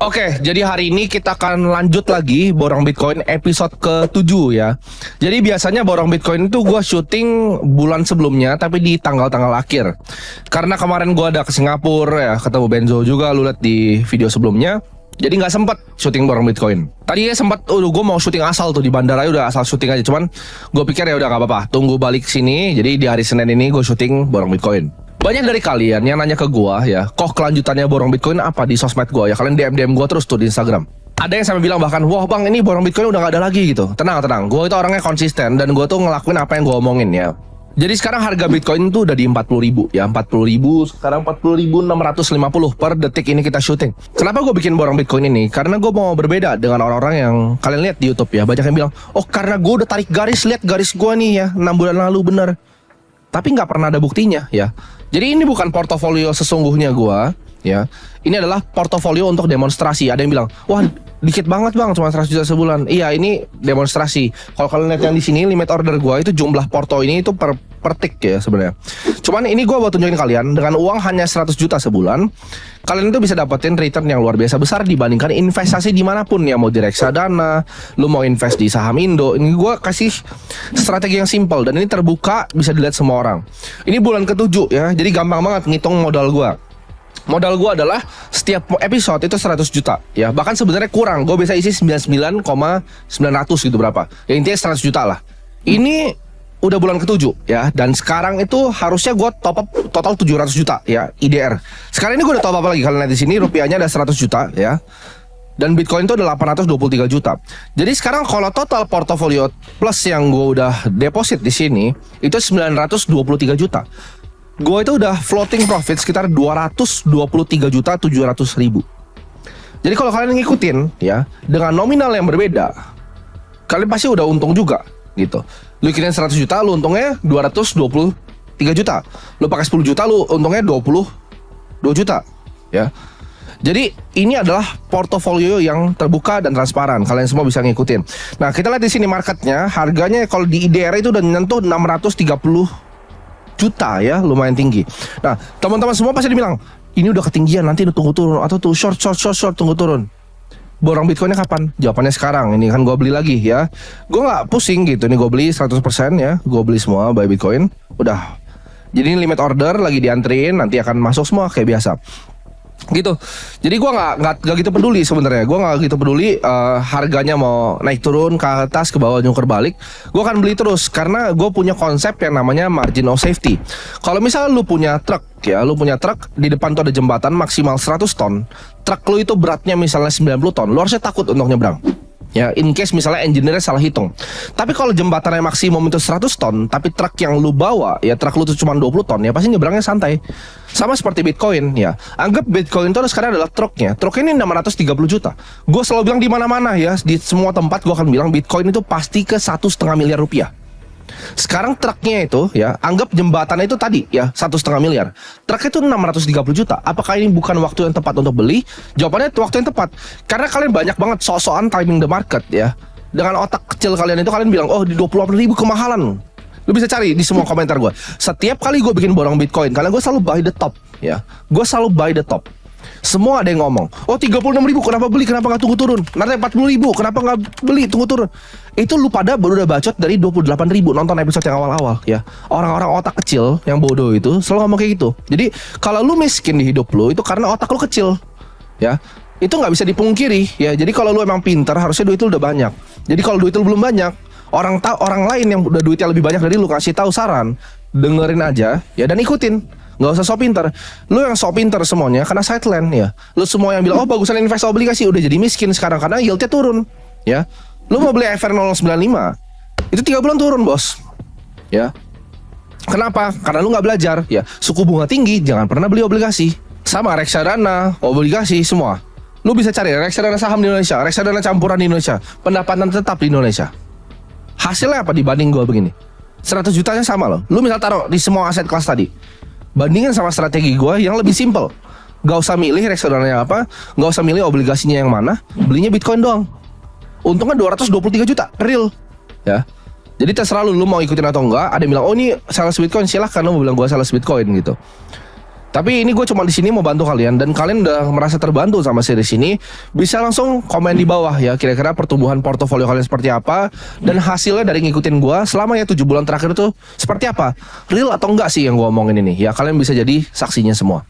Oke, jadi hari ini kita akan lanjut lagi Borong Bitcoin episode ke-7 ya. Jadi biasanya Borong Bitcoin itu gue syuting bulan sebelumnya, tapi di tanggal-tanggal akhir. Karena kemarin gue ada ke Singapura ya, ketemu Benzo juga, lu lihat di video sebelumnya. Jadi nggak sempet syuting Borong Bitcoin. Tadi ya sempat, gue mau syuting asal tuh di bandara, udah asal syuting aja. Cuman gue pikir ya udah nggak apa-apa, tunggu balik sini. Jadi di hari Senin ini gue syuting Borong Bitcoin. Banyak dari kalian yang nanya ke gua ya, kok kelanjutannya Borong Bitcoin apa di sosmed gua ya? Kalian DM gua terus tuh di Instagram. Ada yang sampai bilang bahkan, wah bang ini Borong Bitcoin udah gak ada lagi gitu. Tenang, gua itu orangnya konsisten dan gua tuh ngelakuin apa yang gua omongin ya. Jadi sekarang harga Bitcoin tuh udah di 40.000 ya, 40.000, sekarang 40.650 per detik ini kita syuting. Kenapa gue bikin Borong Bitcoin ini? Karena gue mau berbeda dengan orang-orang yang kalian lihat di YouTube ya. Banyak yang bilang, oh karena gue udah tarik garis, lihat garis gue nih ya, 6 bulan lalu bener. Tapi nggak pernah ada buktinya ya. Jadi ini bukan portofolio sesungguhnya gua ya. Ini adalah portofolio untuk demonstrasi. Ada yang bilang, wah dikit banget bang, cuma 100 juta sebulan. Iya ini demonstrasi. Kalau kalian lihat yang di sini limit order gua itu jumlah porto ini itu per tik ya sebenarnya. Cuman ini gua buat tunjukin kalian dengan uang hanya 100 juta sebulan, kalian itu bisa dapetin return yang luar biasa besar dibandingkan investasi dimanapun ya, mau di reksadana, lu mau invest di saham Indo. Ini gua kasih strategi yang simple dan ini terbuka, bisa dilihat semua orang. Ini bulan ke-7 ya, jadi gampang banget ngitung modal gua. Modal gue adalah setiap episode itu 100 juta ya. Bahkan sebenarnya kurang, gue bisa isi 99,900 gitu berapa ya, intinya 100 juta lah. Ini udah bulan ke-7 ya. Dan sekarang itu harusnya gue top up total 700 juta ya, IDR. Sekarang ini gue udah top up lagi, kalian lihat di sini rupiahnya ada 100 juta ya. Dan Bitcoin itu ada 823 juta. Jadi sekarang kalau total portofolio plus yang gue udah deposit di sini itu 923 juta. Gue itu udah floating profit sekitar 223 juta 700 ribu. Jadi kalau kalian ngikutin ya, dengan nominal yang berbeda, kalian pasti udah untung juga gitu. Lu kirain 100 juta, lu untungnya 223 juta. Lu pakai 10 juta, lu untungnya 22 juta ya. Jadi ini adalah portofolio yang terbuka dan transparan. Kalian semua bisa ngikutin. Nah kita lihat di sini marketnya, harganya kalau di IDR itu udah nyentuh 630 juta ya, lumayan tinggi. Nah teman-teman semua pasti dibilang ini udah ketinggian, nanti tunggu turun, atau tuh short tunggu turun. Borong Bitcoinnya kapan? Jawabannya sekarang. Ini kan gue beli lagi ya. Gue nggak pusing gitu. Ini gue beli 100% ya. Gue beli semua buy Bitcoin. Udah. Jadi ini limit order lagi diantriin, nanti akan masuk semua kayak biasa. Gitu. Jadi gue nggak gitu peduli sebenarnya. Gue nggak gitu peduli harganya mau naik turun ke atas ke bawah nyukur balik. Gue akan beli terus karena gue punya konsep yang namanya margin of safety. Kalau misalnya lu punya truk ya, lu punya truk di depan tuh ada jembatan maksimal 100 ton. Truk lu itu beratnya misalnya 90 ton. Lu harusnya takut untuk nyebrang. Ya, in case misalnya engineer-nya salah hitung. Tapi kalau jembatannya maksimum itu 100 ton, tapi truk yang lu bawa, ya truk lu itu cuma 20 ton, ya pasti nyebrangnya santai. Sama seperti Bitcoin, ya. Anggap Bitcoin itu sekarang adalah truknya. Truknya ini 630 juta. Gue selalu bilang di mana-mana ya, di semua tempat gue akan bilang Bitcoin itu pasti ke 1,5 miliar rupiah. Sekarang truknya itu ya, anggap jembatannya itu tadi ya 1,5 miliar. Truknya itu 630 juta. Apakah ini bukan waktu yang tepat untuk beli? Jawabannya waktu yang tepat. Karena kalian banyak banget sok-sokan timing the market ya. Dengan otak kecil kalian itu kalian bilang, oh di 28 ribu kemahalan. Lu bisa cari di semua komentar gue. Setiap kali gue bikin Borong Bitcoin, karena gue selalu buy the top ya. Gue selalu buy the top. Semua ada yang ngomong, oh 36 ribu kenapa beli, kenapa gak tunggu turun. Nanti 40 ribu kenapa gak beli, tunggu turun. Itu lu pada baru udah bacot dari 28 ribu nonton episode yang awal-awal ya. Orang-orang otak kecil yang bodoh itu selalu ngomong kayak gitu. Jadi kalau lu miskin di hidup lu, itu karena otak lu kecil ya. Itu gak bisa dipungkiri ya. Jadi kalau lu emang pintar, harusnya duit lu udah banyak. Jadi kalau duit lu belum banyak, orang lain yang udah duitnya lebih banyak dari lu kasih tahu saran, dengerin aja ya dan ikutin. Gak usah sok pinter. Lu yang sok pinter semuanya karena sideline ya. Lu semua yang bilang, oh bagusan invest obligasi, udah jadi miskin sekarang karena yieldnya turun ya. Lu mau beli FR 095, itu 3 bulan turun bos ya. Kenapa? Karena lu gak belajar ya. Suku bunga tinggi, jangan pernah beli obligasi. Sama reksadana, obligasi, semua. Lu bisa cari reksadana saham di Indonesia, reksadana campuran di Indonesia, pendapatan tetap di Indonesia. Hasilnya apa dibanding gua begini? 100 jutanya sama loh. Lu misal taruh di semua aset kelas tadi, bandingin sama strategi gue yang lebih simple. Gak usah milih reksadananya apa, gak usah milih obligasinya yang mana, belinya Bitcoin doang. Untungnya 223 juta, real ya. Jadi terserah lu mau ikutin atau enggak. Ada yang bilang, oh ini sales Bitcoin, silahkan lu bilang gue sales Bitcoin gitu. Tapi ini gue cuma di sini mau bantu kalian, dan kalian udah merasa terbantu sama series ini, bisa langsung komen di bawah ya, kira-kira pertumbuhan portofolio kalian seperti apa, dan hasilnya dari ngikutin gue selama ya 7 bulan terakhir itu seperti apa, real atau enggak sih yang gue omongin ini ya. Kalian bisa jadi saksinya semua.